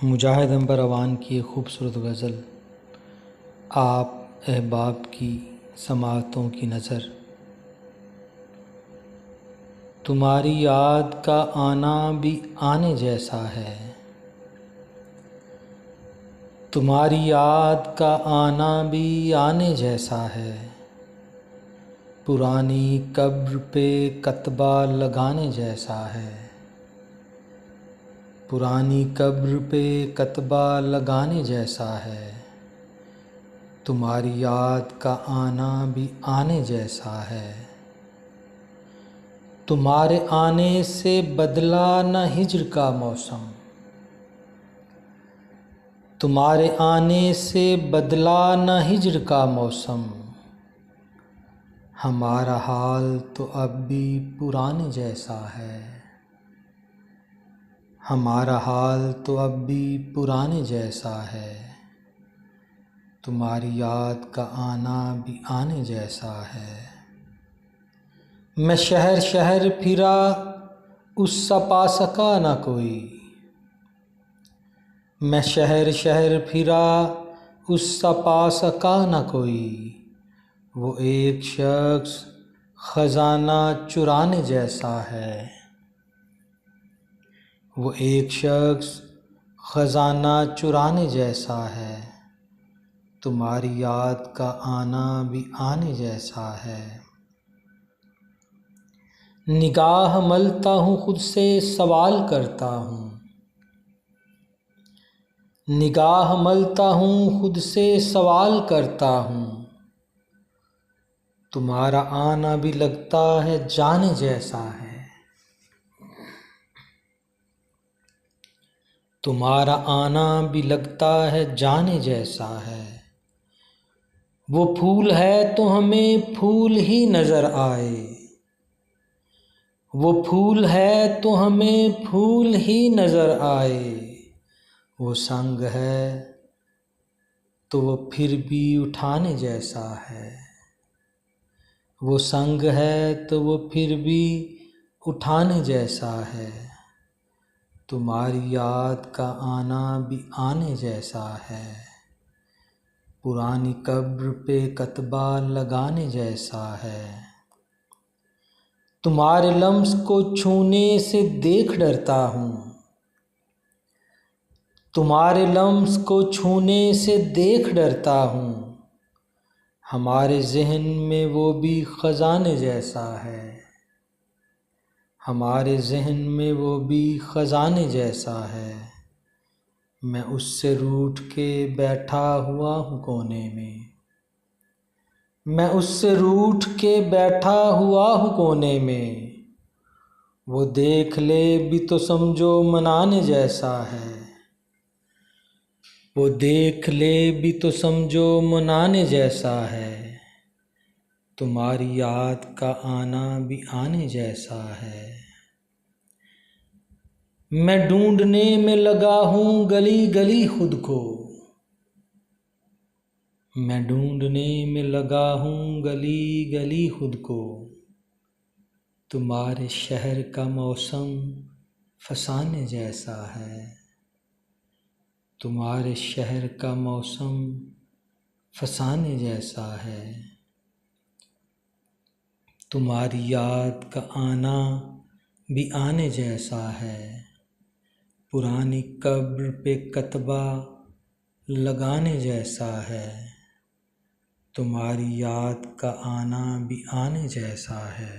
मुजाहिद अंबर अवान की एक ख़ूबसूरत गज़ल। आप अहबाब की समाअतों की नज़र, तुम्हारी याद का आना भी आने जैसा है। तुम्हारी याद का आना भी आने जैसा है। पुरानी कब्र पे कतबा लगाने जैसा है। पुरानी कब्र पे कतबा लगाने जैसा है। तुम्हारी याद का आना भी आने जैसा है। तुम्हारे आने से बदला न हिज्र का मौसम। तुम्हारे आने से बदला न हिज्र का मौसम। हमारा हाल तो अब भी पुराने जैसा है। हमारा हाल तो अब भी पुराने जैसा है। तुम्हारी याद का आना भी आने जैसा है। मैं शहर शहर फिरा उससा पा सका न कोई। मैं शहर शहर फिरा उससा पा सका न कोई। वो एक शख्स ख़ज़ाना चुराने जैसा है। वो एक शख्स ख़ज़ाना चुराने जैसा है। तुम्हारी याद का आना भी आने जैसा है। निगाह मलता हूँ खुद से सवाल करता हूँ। निगाह मलता हूँ खुद से सवाल करता हूँ। तुम्हारा आना भी लगता है जाने जैसा है। तुम्हारा आना भी लगता है जाने जैसा है। वो फूल है तो हमें फूल ही नज़र आए। वो फूल है तो हमें फूल ही नज़र आए। वो संग है तो वो फिर भी उठाने जैसा है। वो संग है तो वो फिर भी उठाने जैसा है। तुम्हारी याद का आना भी आने जैसा है। पुरानी कब्र पे कतबा लगाने जैसा है। तुम्हारे लम्स को छूने से देख डरता हूँ। तुम्हारे लम्स को छूने से देख डरता हूँ। हमारे ज़हन में वो भी ख़ज़ाने जैसा है। हमारे ज़हन में वो भी ख़ज़ाने जैसा है। मैं उससे रूठ के बैठा हुआ हूँ कोने में। मैं उससे रूठ के बैठा हुआ हूँ कोने में। वो देख ले भी तो समझो मनाने जैसा है। वो देख ले भी तो समझो मनाने जैसा है। तुम्हारी याद का आना भी आने जैसा है। मैं ढूंढने में लगा हूँ गली गली खुद को। मैं ढूंढने में लगा हूँ गली गली खुद को। तुम्हारे शहर का मौसम फसाने जैसा है। तुम्हारे शहर का मौसम फसाने जैसा है। तुम्हारी याद का आना भी आने जैसा है। पुरानी कब्र पे कतबा लगाने जैसा है। तुम्हारी याद का आना भी आने जैसा है।